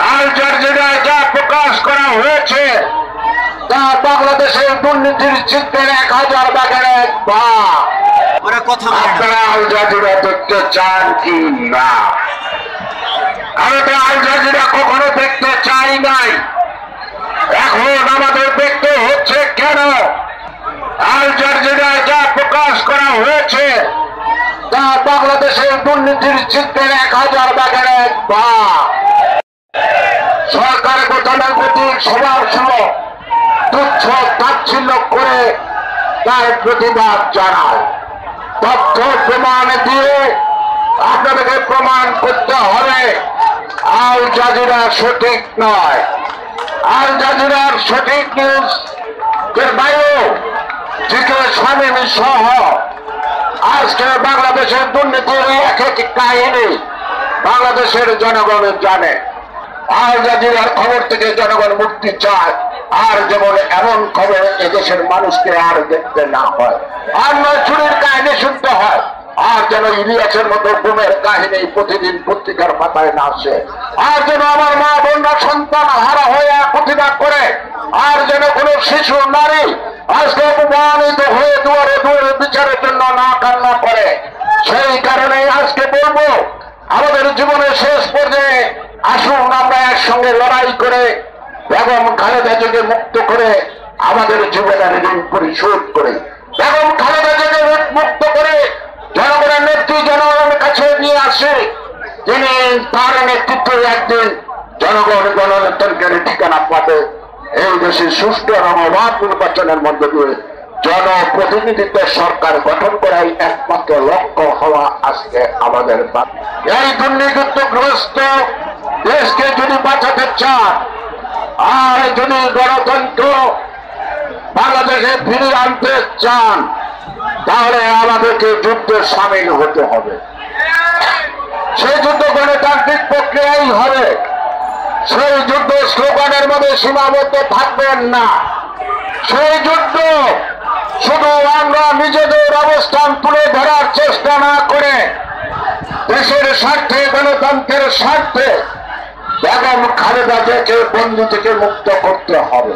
আল জাজিরায় যা প্রকাশ করা হয়েছে তা বাংলাদেশের দুর্নীতির চিত্রের 1000 ভাগের 1 ভাগ। আপনারা আল জাজিরা দেখতে চান কি না? আমি তো আল জাজিরা কখনো দেখতে চাই নাই, এখন আমাদের দেখতে হচ্ছে কেন? আল জাজিরায় যা প্রকাশ করা হয়েছে তা বাংলাদেশের দুর্নীতির চিত্রের 1000 ভাগের 1 ভাগ। সরকার গতানুগতিক স্বভাব ছিল, তুচ্ছ তাচ্ছিল্য করে তার প্রতিবাদ জানায়। তথ্য প্রমাণ দিয়ে আপনাদেরকে প্রমাণ করতে হবে আল জাজিরা সঠিক নয়। আল জাজিরার সঠিক নিউজ এর বাইরেও জিকে শামীম সহ আজকে বাংলাদেশের দুর্নীতির এক এক কাহিনী বাংলাদেশের জনগণ জানে। আল জাজিরার খবর থেকে জনগণ মুক্তি চায়, আর যেমন এমন খবর এদেশের মানুষকে আর দেখতে না হয়, আর নয় চুরির কাহিনী শুনতে হয়, আর যেন ইলিয়াসের মতো গুমের কাহিনী প্রতিদিন পত্রিকার পাতায় না আসে, আর যেন আমার মা বোনরা সন্তান হারা হয়ে প্রতিবাদ করে, আর যেন কোনো শিশু নারী আজকে অপমানিত হয়ে দুয়ারে দুয়ারে বিচারের জন্য না কান্না করে। সেই কারণে আজকে বলবো, আমাদের জীবনের শেষ পর্যায়ে আসুন আমরা একসঙ্গে লড়াই করে বেগম খালেদা জিয়াকে মুক্ত করে আমাদের জীবনের ঋণ পরিশোধ করে, বেগম খালেদা জিয়াকে মুক্ত করে জনগণের নেত্রী জনগণের কাছে নিয়ে আসে, যিনি তার নেতৃত্বে একদিন জনগণ গণতন্ত্রের ঠিকানা পাবে। এই দেশে সুষ্ঠু এবং অবাধ নির্বাচনের মধ্যে দিয়ে জনপ্রতিনিধিত্ব সরকার গঠন করাই একমাত্র লক্ষ্য হওয়া আজকে আমাদের। এই দুর্নীতিগ্রস্ত দেশকে যদি বাঁচাতে চান, আর যদি গণতন্ত্র বাংলাদেশে ফিরিয়ে আনতে চান, তাহলে আমাদেরকে যুদ্ধে সামিল হতে হবে। সেই যুদ্ধ গণতান্ত্রিক প্রক্রিয়াই হবে। সেই যুদ্ধ স্লোগানের মধ্যে সীমাবদ্ধ থাকবেন না। সেই যুদ্ধ শুধু আমরা নিজেদের অবস্থান তুলে ধরার চেষ্টা না করে দেশের স্বার্থে, গণতন্ত্রের স্বার্থে বেগম খালেদা জিয়াকে বন্দী থেকে মুক্ত করতে হবে।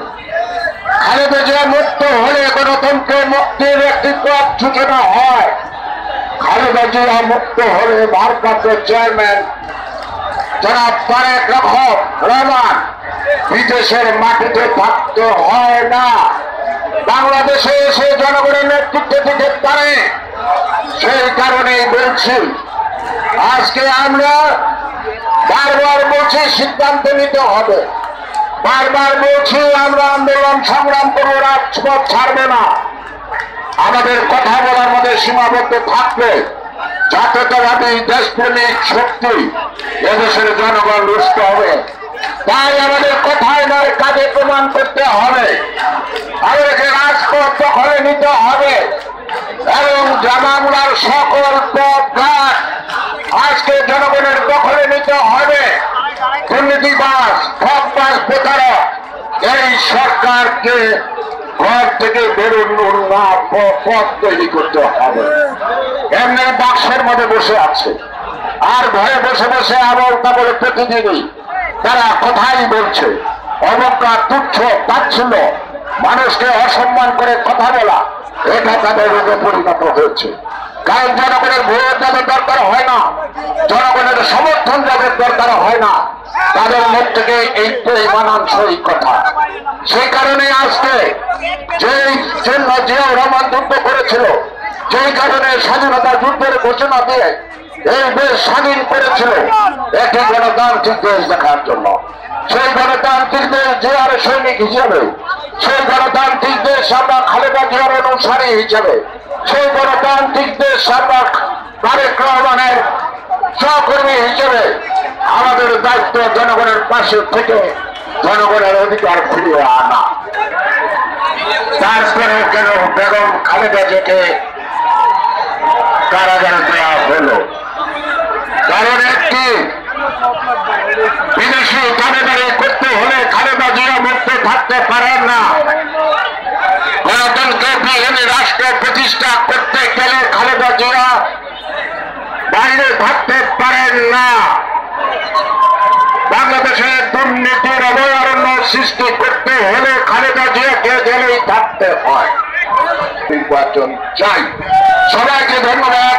খালেদা জিয়া মুক্ত হলে গণতন্ত্রের মুক্তির একটি পথ সূচনা হয়। খালেদা জিয়া মুক্ত হলে ভারপ্রাপ্ত চেয়ারম্যান জনাব তারেক রহমান বিদেশের মাটিতে থাকতে হয় না, বাংলাদেশে এসে জনগণের নেতৃত্ব দিতে পারে। সেই কারণেই বলছি, আজকে আমরা বারবার বলছি সিদ্ধান্ত নিতে হবে, বারবার বলছি আমরা আন্দোলন সংগ্রাম করবো, রাজপথ ছাড়বে না। আমাদের কথা বলার মধ্যে সীমাবদ্ধ থাকবে। জাতীয়তাবাদী দেশপ্রেমিক শক্তি এদেশের জনগণ রুষ্ট হবে, তাই আমাদের কথায় নয় কাজে প্রমাণ করতে হবে। আমাদেরকে রাজপথ দখলে নিতে হবে এবং জামামুলার সকল পথ ঘাট আজকে জনগণের দখলে নিতে হবে। দুর্নীতিবাজ, ঠকবাজ, প্রতারক এই সরকারকে ঘর থেকে বেরোনোর না পথ তৈরি করতে হবে। এমনি বাক্সের মধ্যে বসে আছে, আর ঘরে বসে বসে আবল তাবল প্রতিদিনই তারা কথাই বলছে। অবজ্ঞা, তুচ্ছ তাচ্ছিল্য, মানুষকে অসম্মান করে কথা বলা, এটা তাদের রোগে পরিণত হয়েছে। কারণ জনগণের ভোট যাদের দরকার হয় না, জনগণের সমর্থন যাদের দরকার হয় না, তাদের মধ্যে থেকে এইটাই মানানসই কথা। সেই কারণে আজকে যেই জন্য জিয়াউর রহমান যুদ্ধ করেছিল, যেই কারণে স্বাধীনতা যুদ্ধের ঘোষণা দিয়ে এই দেশ স্বাধীন করেছিল, একটি গণতান্ত্রিক দেশ দেখার জন্য। সেই গণতান্ত্রিক দেশ জিয়ার সৈনিক হিসেবে, সেই গণতান্ত্রিক দেশ আমরা খালেদা জিয়ার অনুসারী হিসেবে, সেই গণতান্ত্রিক দেশ আমরা তারেক রহমানের সহকর্মী হিসেবে আমাদের দায়িত্ব জনগণের পাশে থেকে জনগণের অধিকার ফিরিয়ে আনা। তারপরে কেন বেগম খালেদা জিয়াকে কারাগারে দেওয়া হলো? কারণ একটি বিদেশি দাবিদারি করতে হলে খালেদা জিয়া মুক্ত থাকতে পারেন না। গণতন্ত্রবিহীন রাষ্ট্র প্রতিষ্ঠা করতে গেলে খালেদা জিয়া বাইরে থাকতে পারেন না। বাংলাদেশের সৃষ্টি করতে হলে খালেদা জিয়াকে জেলেই থাকতে হয়। নির্বাচন চাই। সবাইকে ধন্যবাদ।